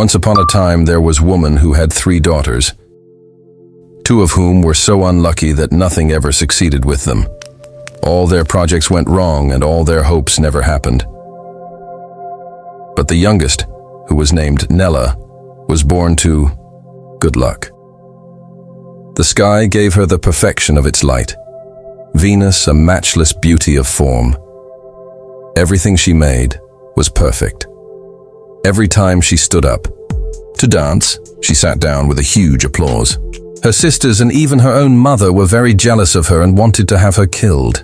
Once upon a time there was a woman who had 3 daughters, 2 of whom were so unlucky that nothing ever succeeded with them. All their projects went wrong and all their hopes never happened. But the youngest, who was named Nella, was born to good luck. The sky gave her the perfection of its light. Venus, a matchless beauty of form. Everything she made was perfect. Every time she stood up to dance, she sat down with a huge applause. Her sisters and even her own mother were very jealous of her and wanted to have her killed.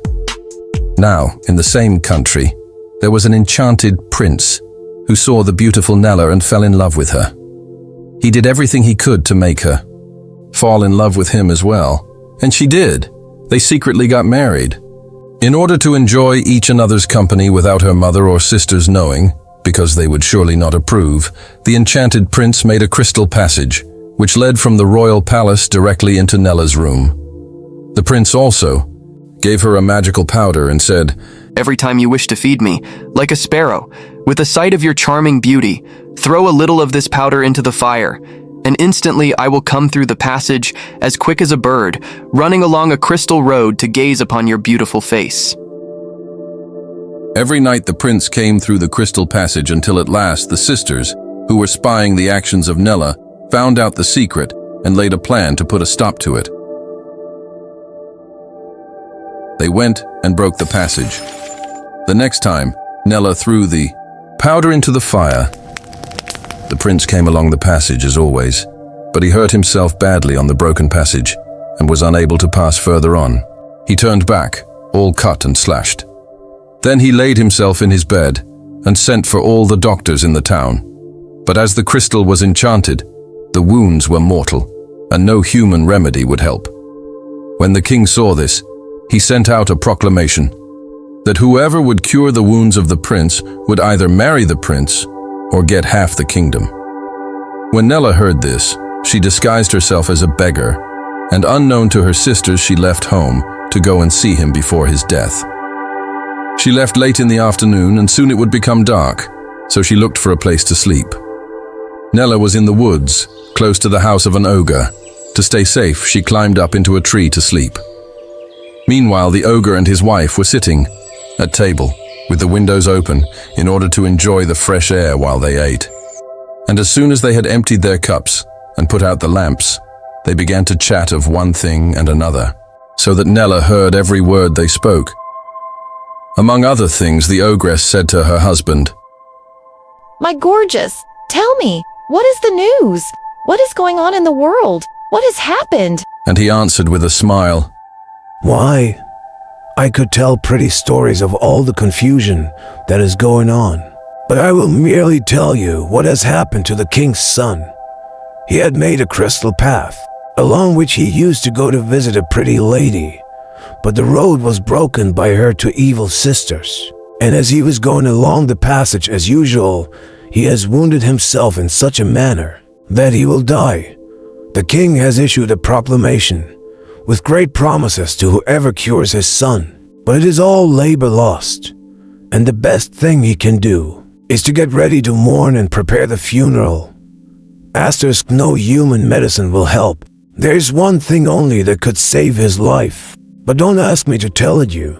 Now, in the same country, there was an enchanted prince who saw the beautiful Nella and fell in love with her. He did everything he could to make her fall in love with him as well. And she did. They secretly got married. In order to enjoy each another's company without her mother or sisters knowing, because they would surely not approve, the enchanted prince made a crystal passage, which led from the royal palace directly into Nella's room. The prince also gave her a magical powder and said, "Every time you wish to feed me, like a sparrow, with the sight of your charming beauty, throw a little of this powder into the fire, and instantly I will come through the passage as quick as a bird, running along a crystal road to gaze upon your beautiful face." Every night the prince came through the crystal passage until at last the sisters, who were spying the actions of Nella, found out the secret and laid a plan to put a stop to it. They went and broke the passage. The next time, Nella threw the powder into the fire. The prince came along the passage as always, but he hurt himself badly on the broken passage and was unable to pass further on. He turned back, all cut and slashed. Then he laid himself in his bed and sent for all the doctors in the town. But as the crystal was enchanted, the wounds were mortal, and no human remedy would help. When the king saw this, he sent out a proclamation that whoever would cure the wounds of the prince would either marry the prince or get half the kingdom. When Nella heard this, she disguised herself as a beggar, and unknown to her sisters, she left home to go and see him before his death. She left late in the afternoon, and soon it would become dark, so she looked for a place to sleep. Nella was in the woods, close to the house of an ogre. To stay safe, she climbed up into a tree to sleep. Meanwhile, the ogre and his wife were sitting at table, with the windows open, in order to enjoy the fresh air while they ate. And as soon as they had emptied their cups and put out the lamps, they began to chat of one thing and another, so that Nella heard every word they spoke. Among other things, the ogress said to her husband, "My gorgeous, tell me, what is the news? What is going on in the world? What has happened?" And he answered with a smile, "Why, I could tell pretty stories of all the confusion that is going on, but I will merely tell you what has happened to the king's son. He had made a crystal path, along which he used to go to visit a pretty lady, but the road was broken by her 2 evil sisters, and as he was going along the passage as usual, he has wounded himself in such a manner that he will die. The king has issued a proclamation with great promises to whoever cures his son, but it is all labor lost, and the best thing he can do is to get ready to mourn and prepare the funeral. Asterisk, no human medicine will help. There's one thing only that could save his life, but don't ask me to tell it you.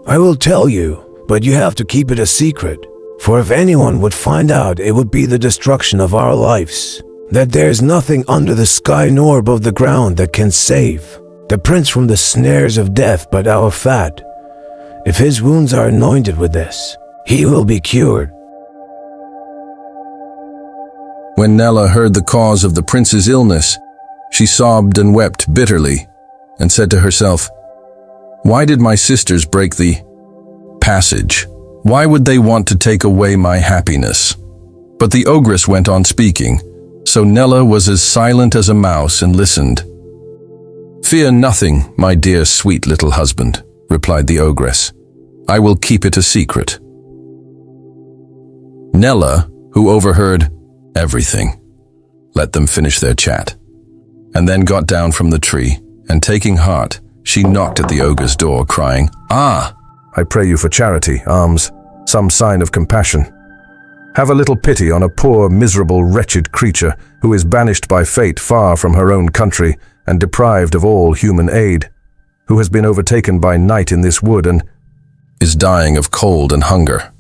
I will tell you, but you have to keep it a secret, for if anyone would find out, it would be the destruction of our lives. That there's nothing under the sky nor above the ground that can save the prince from the snares of death but our fat. If his wounds are anointed with this, he will be cured." When Nella heard the cause of the prince's illness, she sobbed and wept bitterly and said to herself, "Why did my sisters break the passage? Why would they want to take away my happiness?" But the ogress went on speaking, so Nella was as silent as a mouse and listened. "Fear nothing, my dear sweet little husband," replied the ogress. "I will keep it a secret." Nella, who overheard everything, let them finish their chat, and then got down from the tree, and taking heart, she knocked at the ogre's door, crying, "Ah, I pray you for charity, alms, some sign of compassion." Have a little pity on a poor, miserable, wretched creature who is banished by fate far from her own country and deprived of all human aid, who has been overtaken by night in this wood and is dying of cold and hunger."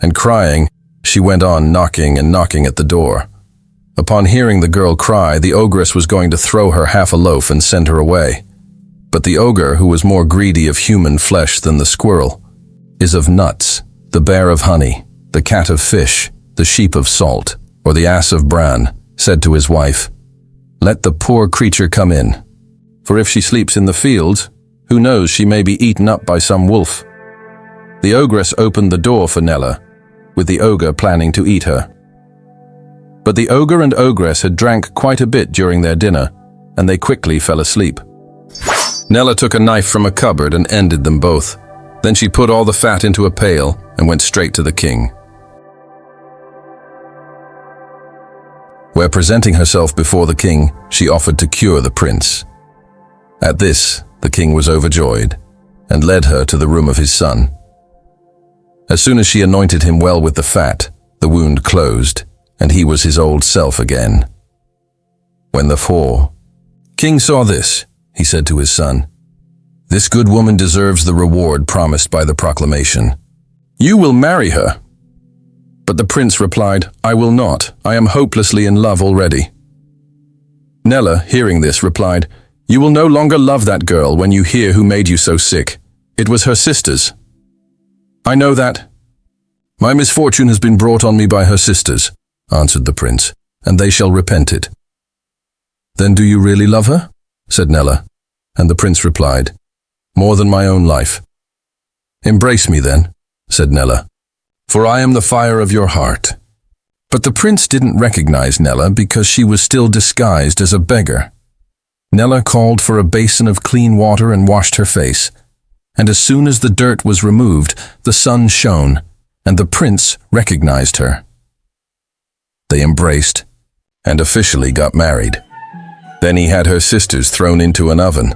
And crying, she went on knocking and knocking at the door. Upon hearing the girl cry, the ogress was going to throw her half a loaf and send her away. But the ogre, who was more greedy of human flesh than the squirrel, is of nuts, the bear of honey, the cat of fish, the sheep of salt, or the ass of bran, said to his wife, "Let the poor creature come in, for if she sleeps in the fields, who knows, she may be eaten up by some wolf." The ogress opened the door for Nella, with the ogre planning to eat her. But the ogre and ogress had drank quite a bit during their dinner, and they quickly fell asleep. Nella took a knife from a cupboard and ended them both. Then she put all the fat into a pail and went straight to the king, where, presenting herself before the king, she offered to cure the prince. At this, the king was overjoyed and led her to the room of his son. As soon as she anointed him well with the fat, the wound closed, and he was his old self again. When the king saw this, he said to his son, "This good woman deserves the reward promised by the proclamation. You will marry her." But the prince replied, "I will not. I am hopelessly in love already." Nella, hearing this, replied, "You will no longer love that girl when you hear who made you so sick. It was her sisters." "I know that. My misfortune has been brought on me by her sisters," answered the prince, "and they shall repent it." "Then do you really love her?" said Nella, and the prince replied, "More than my own life." "Embrace me then," said Nella, "for I am the fire of your heart." But the prince didn't recognize Nella because she was still disguised as a beggar. Nella called for a basin of clean water and washed her face, and as soon as the dirt was removed, the sun shone, and the prince recognized her. They embraced and officially got married. Then he had her sisters thrown into an oven,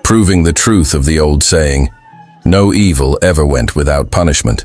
proving the truth of the old saying, "No evil ever went without punishment."